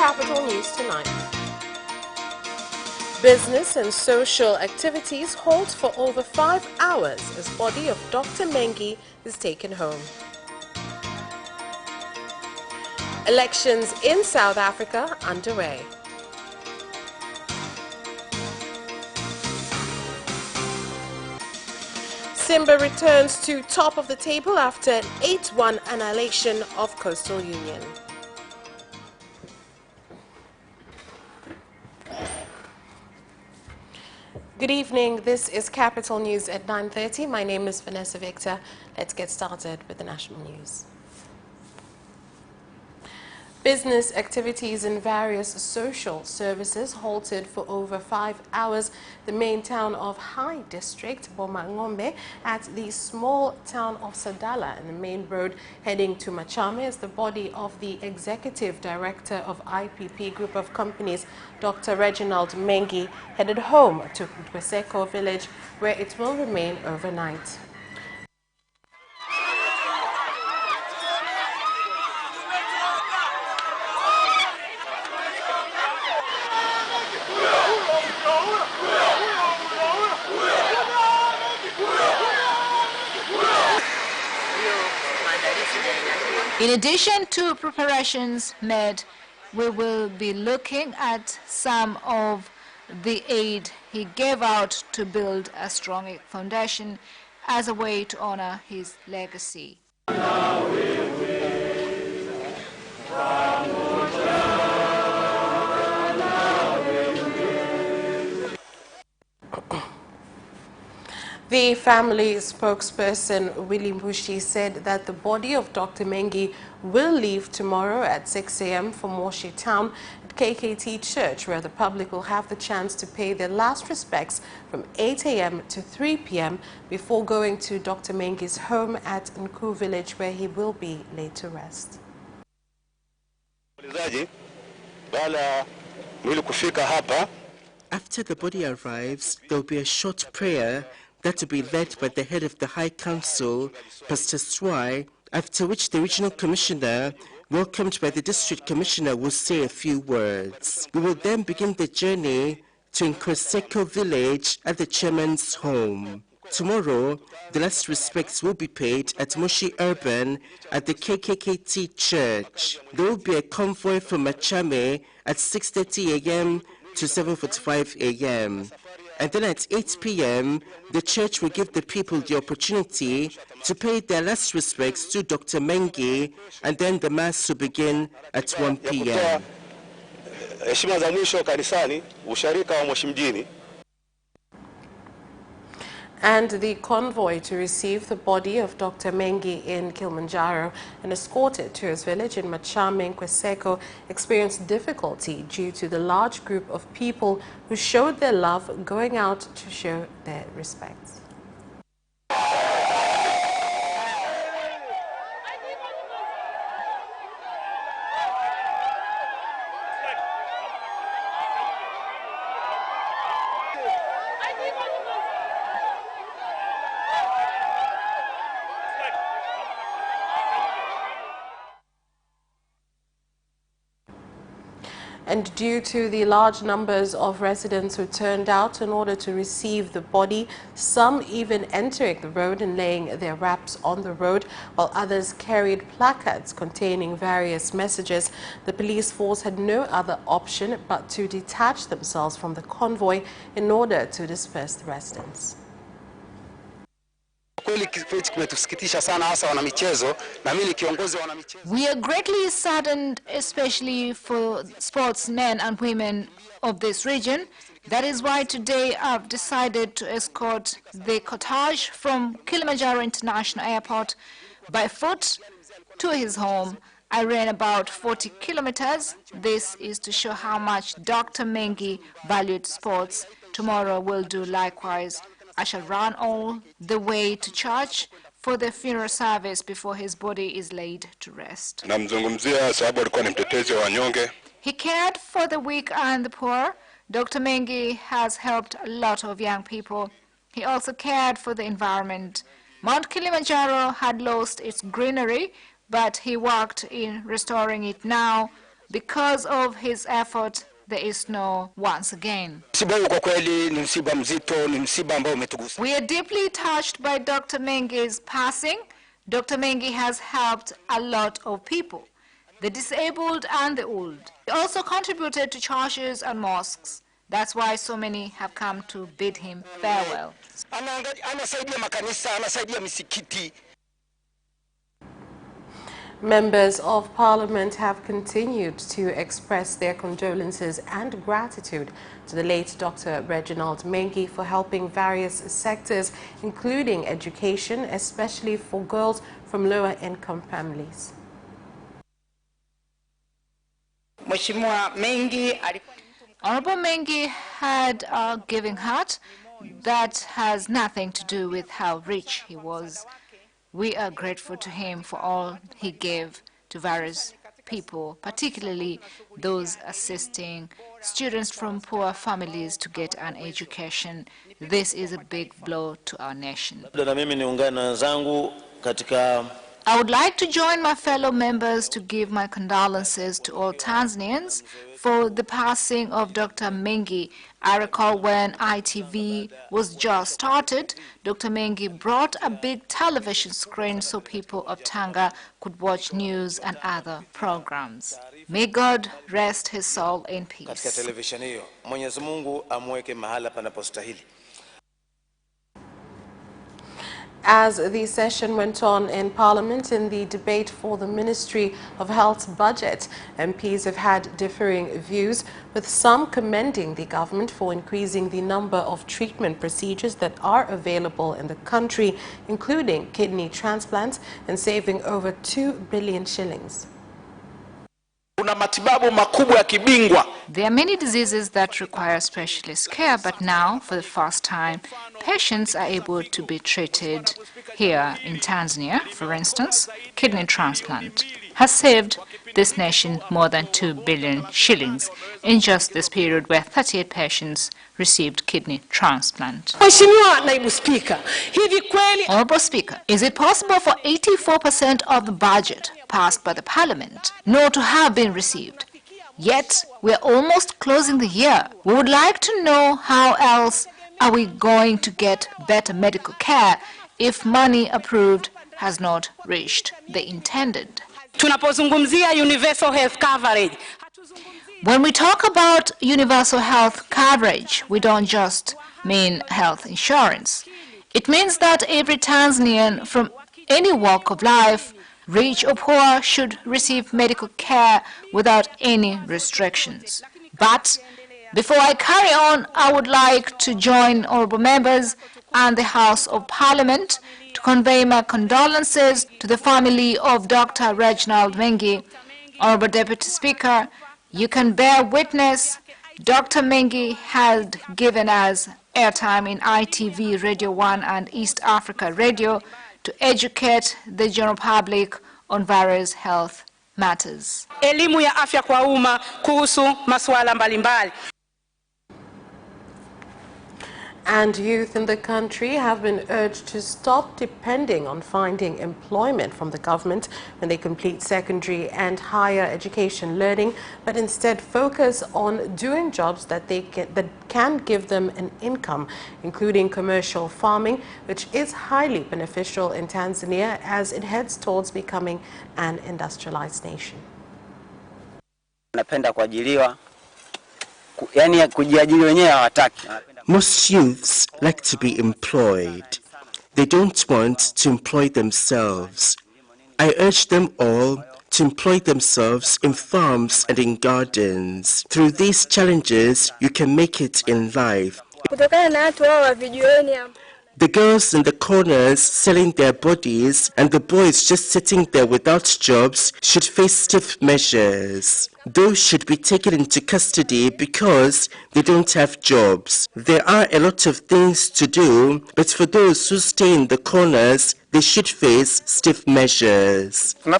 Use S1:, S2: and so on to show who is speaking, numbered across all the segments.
S1: Capital News tonight. Business and social activities halt for over 5 hours as body of Dr. Mengi is taken home. Elections in South Africa underway. Simba returns to top of the table after an 8-1 annihilation of Coastal Union. Good evening. This is Capital News at 9:30. My name is Vanessa Victor. Let's get started with the national news. Business activities in various social services halted for over 5 hours. The main town of High District, Bomangombe, at the small town of Sadala and the main road heading to Machame as the body of the Executive Director of IPP Group of Companies, Dr. Reginald Mengi, headed home to Kweseko village where it will remain overnight.
S2: In addition to preparations made, we will be looking at some of the aid he gave out to build a strong foundation as a way to honor his legacy.
S1: The family spokesperson, Willie Mbushi, said that the body of Dr. Mengi will leave tomorrow at 6 a.m. for Moshi Town at KKT Church, where the public will have the chance to pay their last respects from 8 a.m. to 3 p.m. before going to Dr. Mengi's home at Nku Village, where he will be laid to rest.
S3: After the body arrives, there will be a short prayer that will be led by the head of the High Council, Pastor Swai, after which the Regional Commissioner, welcomed by the District Commissioner, will say a few words. We will then begin the journey to Nkweseko village at the chairman's home. Tomorrow, the last respects will be paid at Moshi Urban at the KKKT Church. There will be a convoy from Machame at 6:30 a.m. to 7:45 a.m. And then at 8 p.m., the church will give the people the opportunity to pay their last respects to Dr. Mengi, and then the mass will begin at 1 p.m.
S1: And the convoy to receive the body of Dr. Mengi in Kilimanjaro and escort it to his village in Machame, Kweseko, experienced difficulty due to the large group of people who showed their love going out to show their respects. And due to the large numbers of residents who turned out in order to receive the body, some even entering the road and laying their wraps on the road, while others carried placards containing various messages, the police force had no other option but to detach themselves from the convoy in order to disperse the residents.
S2: We are greatly saddened, especially for sportsmen and women of this region. That is why today I've decided to escort the cortege from Kilimanjaro International Airport by foot to his home. I ran about 40 kilometers. This is to show how much Dr. Mengi valued sports. Tomorrow we'll do likewise. I shall run all the way to church for the funeral service before his body is laid to rest. He cared for the weak and the poor. Dr. Mengi has helped a lot of young people. He also cared for the environment. Mount Kilimanjaro had lost its greenery, but he worked in restoring it now. Because of his effort, there is no once again. We are deeply touched by Dr. Mengi's passing. Dr. Mengi has helped a lot of people, the disabled and the old. He also contributed to churches and mosques. That's why so many have come to bid him farewell.
S1: Members of Parliament have continued to express their condolences and gratitude to the late Dr. Reginald Mengi for helping various sectors, including education, especially for girls from lower-income families.
S2: Honorable Mengi had a giving heart that has nothing to do with how rich he was. We are grateful to him for all he gave to various people, particularly those assisting students from poor families to get an education. This is a big blow to our nation. I would like to join my fellow members to give my condolences to all Tanzanians for the passing of Dr. Mengi. I recall when ITV was just started, Dr. Mengi brought a big television screen so people of Tanga could watch news and other programs. May God rest his soul in peace.
S1: As the session went on in Parliament in the debate for the Ministry of Health budget, MPs have had differing views, with some commending the government for increasing the number of treatment procedures that are available in the country, including kidney transplants, and saving over 2 billion shillings.
S2: There are many diseases that require specialist care, but now, for the first time, patients are able to be treated here in Tanzania. For instance, kidney transplant has saved this nation more than 2 billion shillings in just this period, where 38 patients received kidney transplant. Honorable Speaker, is it possible for 84% of the budget passed by the Parliament not to have been received? Yet, we are almost closing the year. We would like to know how else are we going to get better medical care if money approved has not reached the intended.
S4: Universal health coverage.
S2: When we talk about universal health coverage, we don't just mean health insurance. It means that every Tanzanian from any walk of life, rich or poor, should receive medical care without any restrictions. But before I carry on, I would like to join honorable members and the House of Parliament to convey my condolences to the family of Dr. Reginald Mengi. Honorable Deputy Speaker, you can bear witness, Dr. Mengi had given us airtime in ITV Radio 1 and East Africa Radio to educate the general public on various health matters.
S4: Elimu ya afya kwa umma kuhusu masuala mbalimbali.
S1: And youth in the country have been urged to stop depending on finding employment from the government when they complete secondary and higher education learning, but instead focus on doing jobs that can give them an income, including commercial farming, which is highly beneficial in Tanzania as it heads towards becoming an industrialized nation.
S3: Most youths like to be employed. They don't want to employ themselves. I urge them all to employ themselves in farms and in gardens. Through these challenges, you can make it in life. The girls in the corners selling their bodies and the boys just sitting there without jobs should face stiff measures. Those should be taken into custody because they don't have jobs. There are a lot of things to do, but for those who stay in the corners, they should face stiff measures. It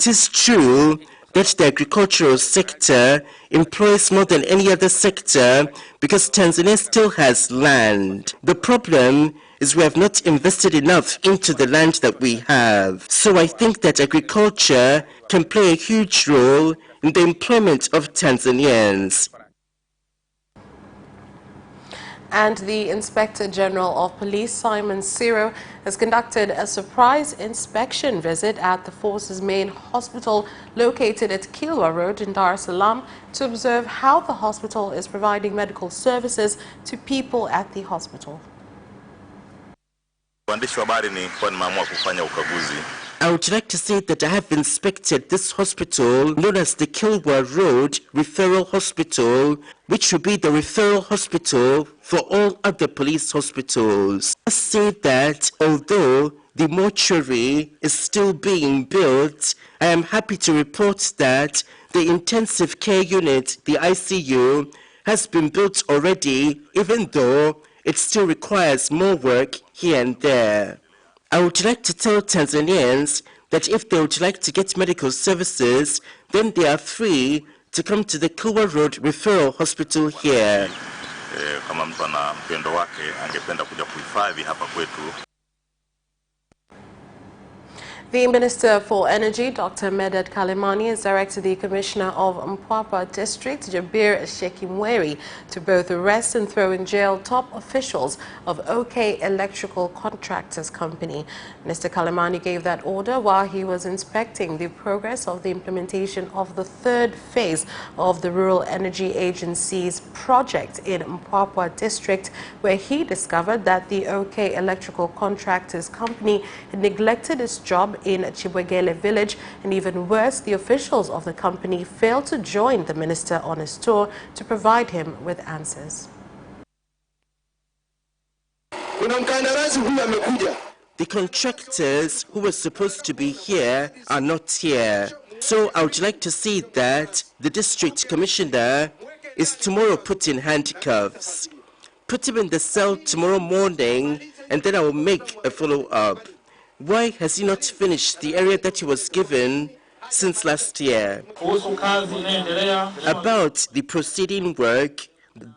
S3: is true that the agricultural sector employs more than any other sector because Tanzania still has land. The problem is we have not invested enough into the land that we have. So I think that agriculture can play a huge role in the employment of Tanzanians.
S1: And the Inspector General of Police, Simon Siro, has conducted a surprise inspection visit at the force's main hospital located at Kilwa Road in Dar es Salaam to observe how the hospital is providing medical services to people at the hospital.
S3: I would like to say that I have inspected this hospital known as the Kilwa Road Referral Hospital, which will be the referral hospital for all other police hospitals. I must say that although the mortuary is still being built, I am happy to report that the intensive care unit, the ICU, has been built already, even though it still requires more work here and there. I would like to tell Tanzanians that if they would like to get medical services, then they are free to come to the Kilwa Road Referral Hospital here.
S1: Kama mtu ana mpendo wake angependa kuja kuhifadhi hapa kwetu. The Minister for Energy, Dr. Medad Kalemani, has directed the Commissioner of Mpwapwa District, Jabir Shekimweri, to both arrest and throw in jail top officials of OK Electrical Contractors Company. Mr. Kalemani gave that order while he was inspecting the progress of the implementation of the third phase of the Rural Energy Agency's project in Mpwapwa District, where he discovered that the OK Electrical Contractors Company had neglected its job in Chibwegele village, and even worse, the officials of the company failed to join the minister on his tour to provide him with answers.
S3: The contractors who were supposed to be here are not here. So I would like to see that the district commissioner is tomorrow put in handcuffs. Put him in the cell tomorrow morning, and then I will make a follow-up. Why has he not finished the area that he was given since last year? About the proceeding work,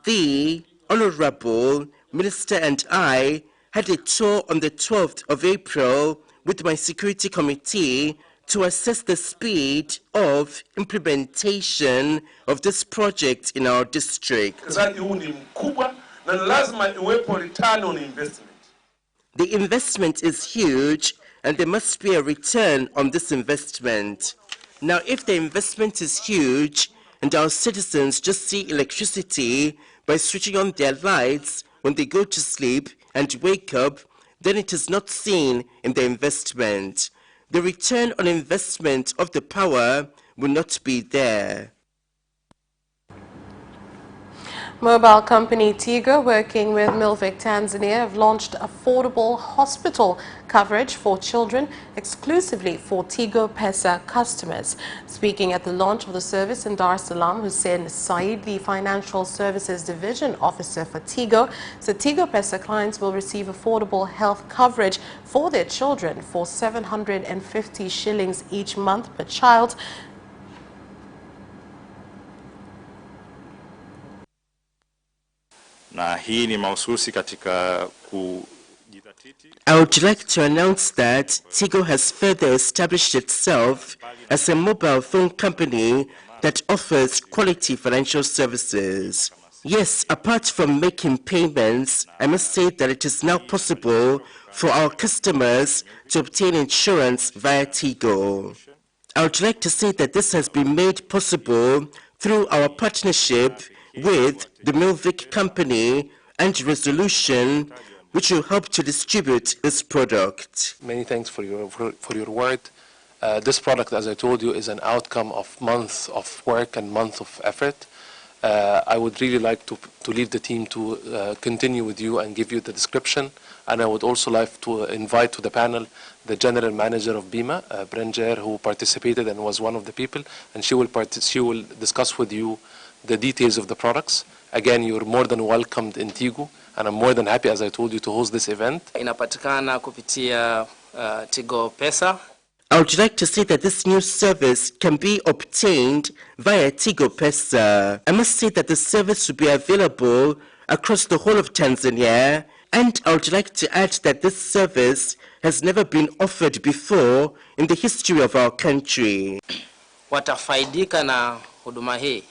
S3: the Honorable Minister and I had a tour on the 12th of April with my security committee to assess the speed of implementation of this project in our district. The investment is huge, and there must be a return on this investment. Now, if the investment is huge, and our citizens just see electricity by switching on their lights when they go to sleep and wake up, then it is not seen in the investment. The return on investment of the power will not be there.
S1: Mobile company Tigo, working with Milvic Tanzania, have launched affordable hospital coverage for children exclusively for Tigo Pesa customers. Speaking at the launch of the service in Dar es Salaam, Hussein Said, the Financial Services Division Officer for Tigo, said Tigo Pesa clients will receive affordable health coverage for their children for 750 shillings each month per child.
S3: I would like to announce that Tigo has further established itself as a mobile phone company that offers quality financial services. Yes, apart from making payments, I must say that it is now possible for our customers to obtain insurance via Tigo. I would like to say that this has been made possible through our partnership with the Milvic company and Resolution, which will help to distribute this product.
S5: Many thanks for your word. This product, as I told you, is an outcome of months of work and months of effort. I would really like to leave the team to continue with you and give you the description. And I would also like to invite to the panel the General Manager of Bima, Brenger, who participated and was one of the people. And she will discuss with you the details of the products. Again, you're more than welcomed in Tigo, and I'm more than happy, as I told you, to host this event.
S6: Inapatikana kupitia Tigo Pesa.
S3: I would like to say that this new service can be obtained via Tigo Pesa. I must say that the service will be available across the whole of Tanzania, And I would like to add that this service has never been offered before in the history of our country.
S6: Watafaidika na huduma hii.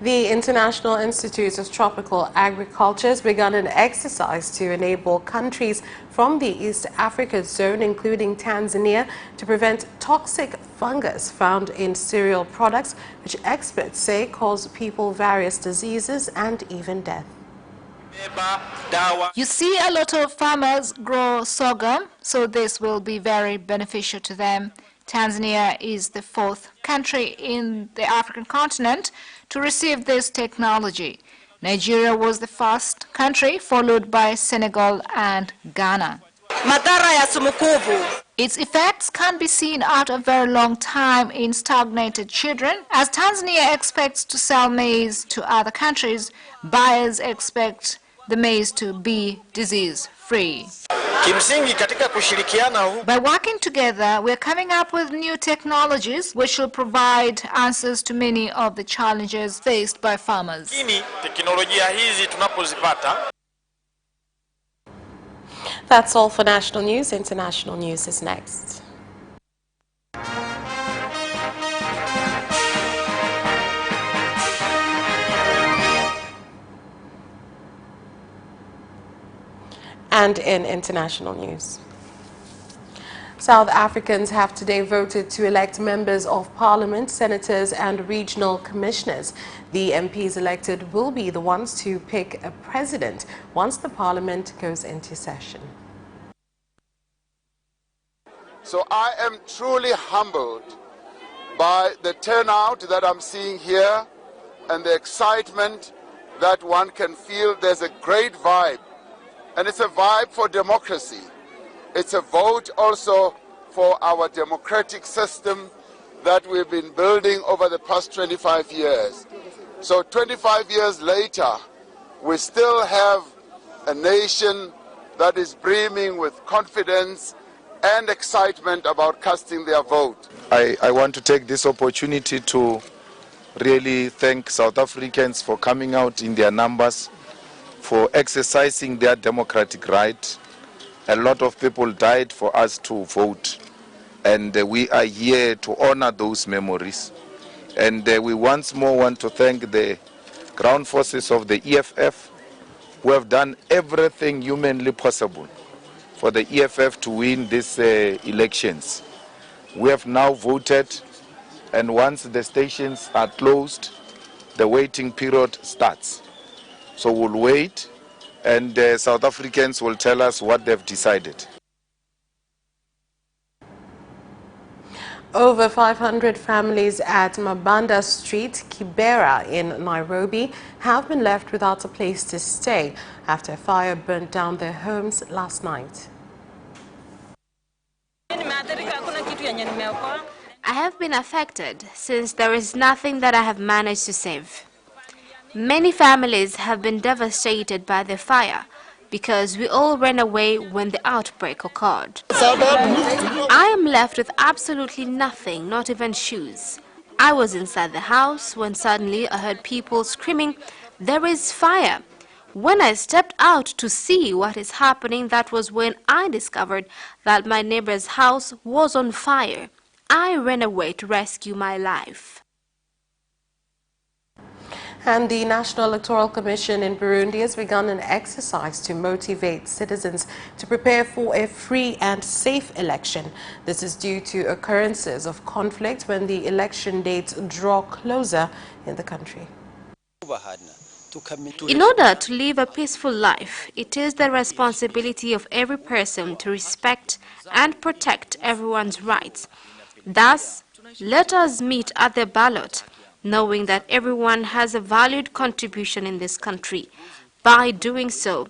S1: The International Institute of Tropical Agriculture has begun an exercise to enable countries from the East Africa zone, including Tanzania, to prevent toxic fungus found in cereal products, which experts say cause people various diseases and even death.
S2: You see, a lot of farmers grow sorghum, so this will be very beneficial to them. Tanzania is the 4th country in the African continent to receive this technology. Nigeria was the first country, followed by Senegal and Ghana. Its effects can be seen after a very long time in stagnated children. As Tanzania expects to sell maize to other countries, buyers expect the maize to be disease-free. By working together, we're coming up with new technologies which will provide answers to many of the challenges faced by farmers.
S1: That's all for national news. International news is next. And in international news, South Africans have today voted to elect members of parliament, senators and regional commissioners. The MPs elected will be the ones to pick a president once the parliament goes into session.
S7: So I am truly humbled by the turnout that I'm seeing here and the excitement that one can feel. There's a great vibe. And it's a vibe for democracy. It's a vote also for our democratic system that we've been building over the past 25 years. So 25 years later, we still have a nation that is brimming with confidence and excitement about casting their vote.
S8: I want to take this opportunity to really thank South Africans for coming out in their numbers, for exercising their democratic right. A lot of people died for us to vote, and we are here to honor those memories. And we once more want to thank the ground forces of the EFF, who have done everything humanly possible for the EFF to win these elections. We have now voted, and once the stations are closed, the waiting period starts. So we'll wait, and South Africans will tell us what they've decided.
S1: Over 500 families at Mabanda Street, Kibera in Nairobi have been left without a place to stay after a fire burnt down their homes last night.
S9: I have been affected since there is nothing that I have managed to save. Many families have been devastated by the fire because we all ran away when the outbreak occurred. I am left with absolutely nothing, not even shoes. I was inside the house when suddenly I heard people screaming, "There is fire!" When I stepped out to see what is happening, that was when I discovered that my neighbor's house was on fire. I ran away to rescue my life.
S1: And the National Electoral Commission in Burundi has begun an exercise to motivate citizens to prepare for a free and safe election. This is due to occurrences of conflict when the election dates draw closer in the country.
S9: In order to live a peaceful life, it is the responsibility of every person to respect and protect everyone's rights. Thus, let us meet at the ballot, knowing that everyone has a valued contribution in this country. By doing so,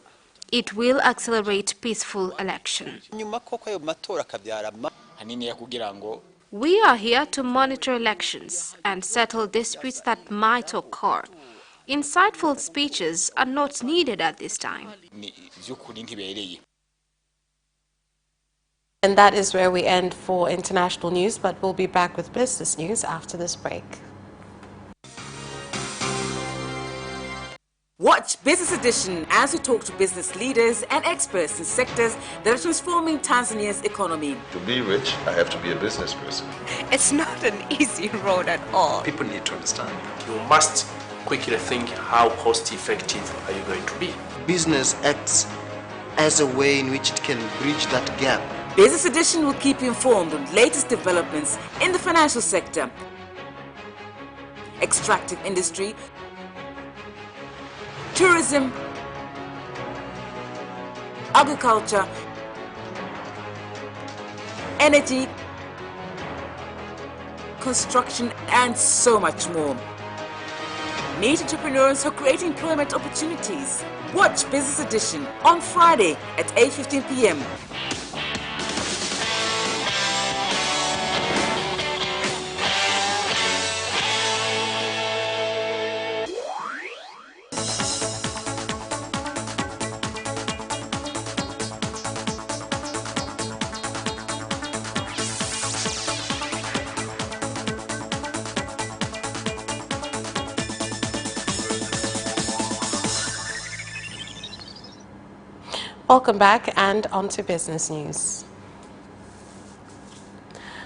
S9: it will accelerate peaceful election. We are here to monitor elections and settle disputes that might occur. Insightful speeches are not needed at this time.
S1: And that is where we end for international news, but we'll be back with business news after this break.
S10: Watch Business Edition as we talk to business leaders and experts in sectors that are transforming Tanzania's economy.
S11: To be rich, I have to be a business person.
S12: It's not an easy road at all.
S13: People need to understand. You must quickly think, how cost effective are you going to be?
S14: Business acts as a way in which it can bridge that gap.
S10: Business Edition will keep you informed on latest developments in the financial sector, extractive industry, tourism, agriculture, energy, construction, and so much more. Meet entrepreneurs who create employment opportunities. Watch Business Edition on Friday at 8:15 p.m.
S1: Welcome back and on to business news.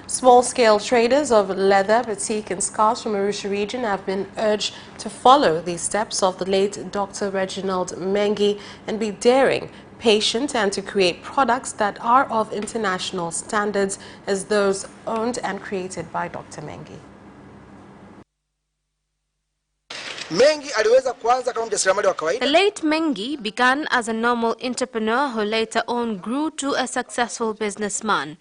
S1: Small-scale traders of leather, batik and scarves from Arusha region have been urged to follow the steps of the late Dr. Reginald Mengi and be daring, patient and to create products that are of international standards as those owned and created by Dr. Mengi.
S9: The late Mengi began as a normal entrepreneur who later on grew to a successful businessman.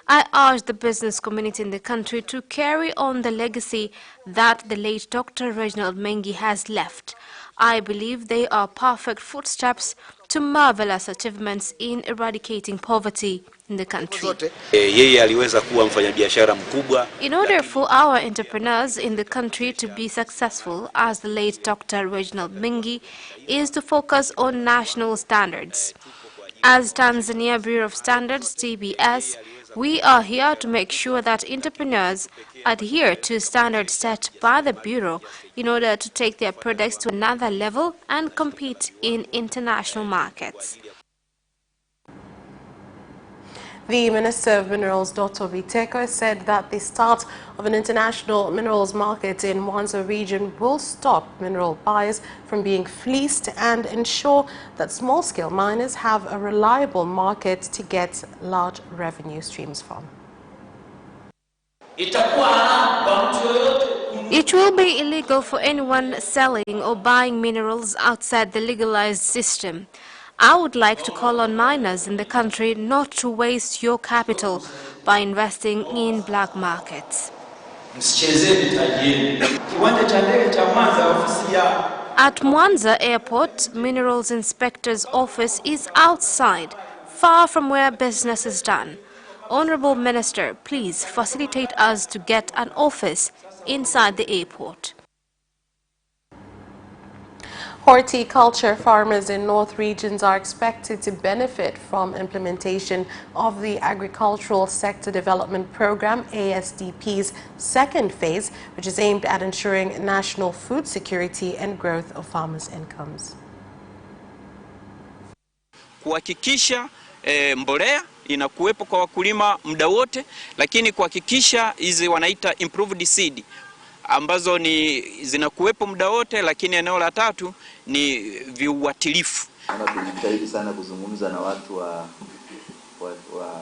S9: I urge the business community in the country to carry on the legacy that the late Dr. Reginald Mengi has left. I believe they are perfect footsteps to marvelous achievements in eradicating poverty in the country. In order for our entrepreneurs in the country to be successful, as the late Dr. Reginald Mengi, is to focus on national standards. As Tanzania Bureau of Standards, TBS, we are here to make sure that entrepreneurs adhere to standards set by the Bureau in order to take their products to another level and compete in international markets.
S1: The Minister of Minerals, Dr. Viteko, said that the start of an international minerals market in Mwanza region will stop mineral buyers from being fleeced and ensure that small-scale miners have a reliable market to get large revenue streams from.
S9: It will be illegal for anyone selling or buying minerals outside the legalized system. I would like to call on miners in the country not to waste your capital by investing in black markets. At Mwanza Airport, Minerals Inspector's office is outside, far from where business is done. Honorable Minister, please facilitate us to get an office inside the airport.
S1: Horticulture farmers in North regions are expected to benefit from implementation of the Agricultural Sector Development Program, ASDP's second phase, which is aimed at ensuring national food security and growth of farmers' incomes.
S15: Kuhakikisha mbolea inakuwepo kwa wakulima muda wote, lakini kuhakikisha hizi wanaita improved seed ambazo ni zinakuwepo muda wote, lakini eneo la tatu ni viuatilifu.
S16: Tunajitahidi sana kuzungumza na watu wa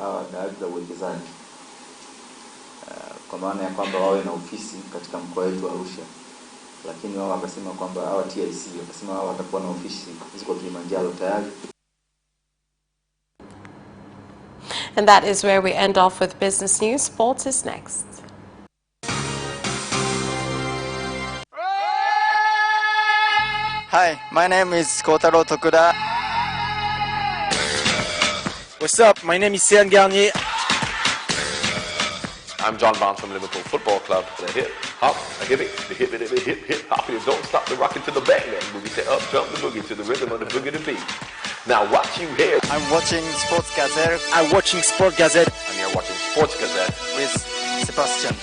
S16: hawa dawati za uwekezaji kwa maana ya kwamba wawe na ofisi katika mkoa wetu wa Arusha, lakini wao wakasema kwamba hawa TIC wakasema wao watakuwa na ofisi ziko Kilimanjaro tayari.
S1: And that is where we end off with business news. Sports is next.
S17: Hi, my name is Kotaro Tokuda.
S18: What's up? My name is Sean Garnier.
S19: I'm John Brown from Liverpool Football Club. The hip hop, I hip it, the hip it, the hip hop. You don't stop the rockin' to the bang bang boogie. Say up, jump the boogie to the rhythm of the boogie to beat. Now what you hear?
S17: I'm watching Sports Gazette.
S18: I'm watching Sport Gazette.
S19: And you're watching Sports Gazette
S17: with Sebastian.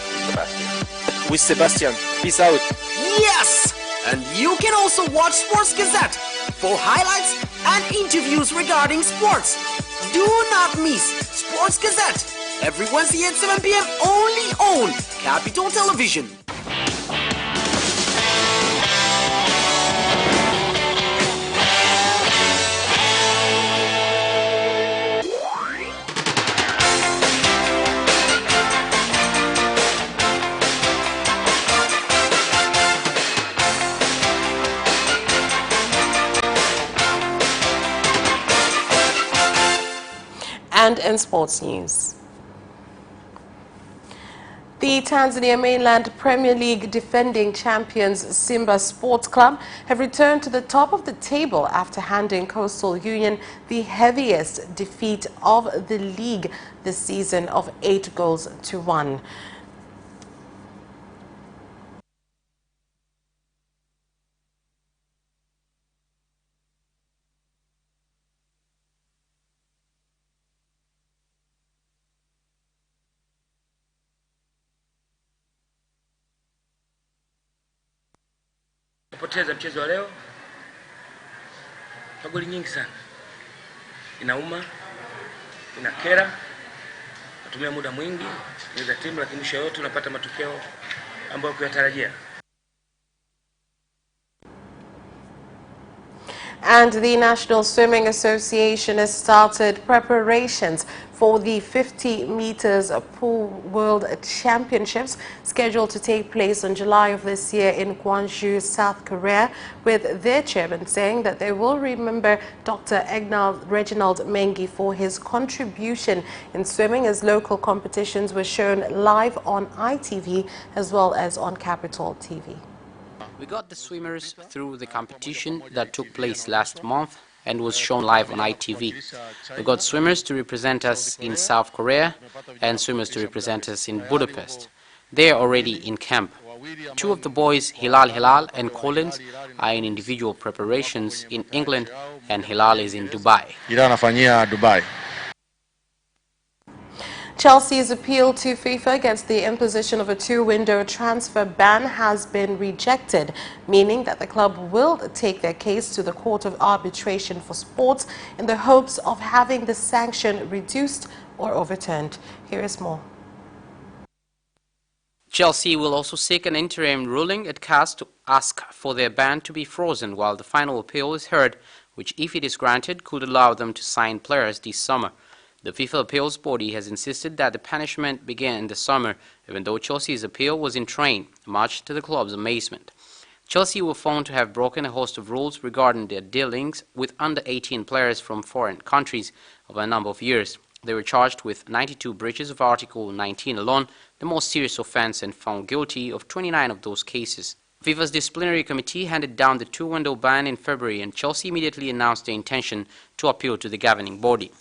S18: With Sebastian. Peace out.
S10: Yes!
S20: And you can also watch Sports Gazette for highlights and interviews regarding sports. Do not miss Sports Gazette every Wednesday at 7 p.m. only on Capital Television.
S1: And in sports news, the Tanzania Mainland Premier League defending champions Simba Sports Club have returned to the top of the table after handing Coastal Union the heaviest defeat of the league this season of 8-1.
S21: Kupoteza mchezo wa leo kwa goli nyingi sana. Inauma, inakera. Natumia muda mwingi kuweza timu, lakini mwisho yote unapata matokeo ambayo kuyatarajia.
S1: And the National Swimming Association has started preparations for the 50 meters pool world championships scheduled to take place in July of this year in Gwangju, South Korea, with their chairman saying that they will remember Dr. Reginald Mengi for his contribution in swimming, as local competitions were shown live on ITV as well as on Capital TV.
S22: We got the swimmers through the competition that took place last month and was shown live on ITV. We got swimmers to represent us in South Korea and swimmers to represent us in Budapest. They are already in camp. Two of the boys, Hilal and Collins, are in individual preparations in England, and Hilal is in Dubai.
S1: Chelsea's appeal to FIFA against the imposition of a two-window transfer ban has been rejected, meaning that the club will take their case to the Court of Arbitration for Sports in the hopes of having the sanction reduced or overturned. Here is more.
S22: Chelsea will also seek an interim ruling at CAS to ask for their ban to be frozen while the final appeal is heard, which, if it is granted, could allow them to sign players this summer. The FIFA appeals body has insisted that the punishment began in the summer, even though Chelsea's appeal was in train, much to the club's amazement. Chelsea were found to have broken a host of rules regarding their dealings with under-18 players from foreign countries over a number of years. They were charged with 92 breaches of Article 19 alone, the most serious offence, and found guilty of 29 of those cases. FIFA's disciplinary committee handed down the two-window ban in February, and Chelsea immediately announced their intention to appeal to the governing body.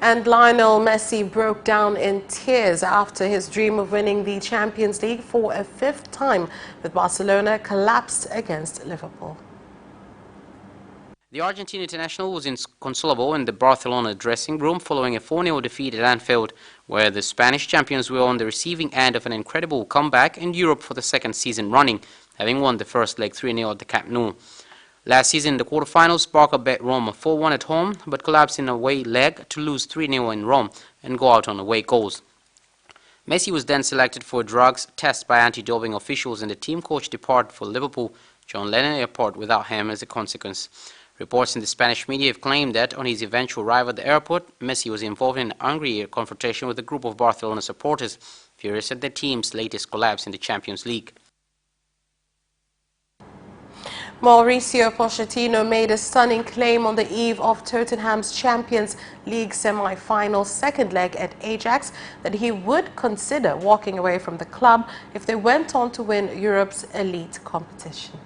S1: And Lionel Messi broke down in tears after his dream of winning the Champions League for a fifth time with Barcelona collapsed against Liverpool.
S22: The Argentine international was inconsolable in the Barcelona dressing room following a 4-0 defeat at Anfield, where the Spanish champions were on the receiving end of an incredible comeback in Europe for the second season running, having won the first leg 3-0 at the Camp Nou. Last season, in the quarterfinals, Barca bet Roma 4-1 at home, but collapsed in a away leg to lose 3-0 in Rome and go out on away goals. Messi was then selected for a drugs test by anti-doping officials, and the team coach departed for Liverpool, John Lennon Airport, without him as a consequence. Reports in the Spanish media have claimed that on his eventual arrival at the airport, Messi was involved in an angry confrontation with a group of Barcelona supporters, furious at their team's latest collapse in the Champions League.
S1: Mauricio Pochettino made a stunning claim on the eve of Tottenham's Champions League semi-final second leg at Ajax that he would consider walking away from the club if they went on to win Europe's elite competition.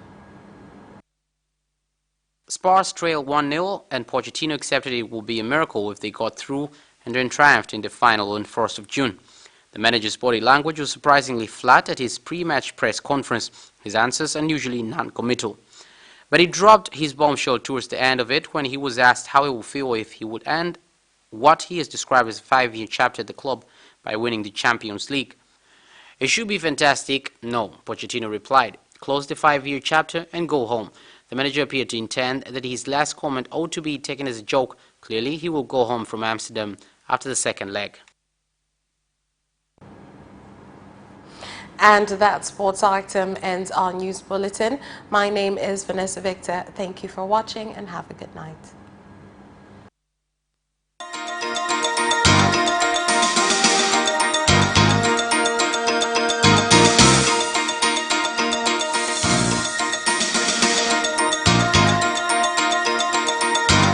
S22: Spurs trailed 1-0, and Pochettino accepted it would be a miracle if they got through and then triumphed in the final on 1st of June. The manager's body language was surprisingly flat at his pre-match press conference, his answers unusually non-committal. But he dropped his bombshell towards the end of it when he was asked how he would feel if he would end what he has described as a 5-year chapter at the club by winning the Champions League. It should be fantastic. No, Pochettino replied. Close the 5-year chapter and go home. The manager appeared to intend that his last comment ought to be taken as a joke. Clearly, he will go home from Amsterdam after the second leg.
S1: And that sports item ends our news bulletin. My name is Vanessa Victor. Thank you for watching and have a good night.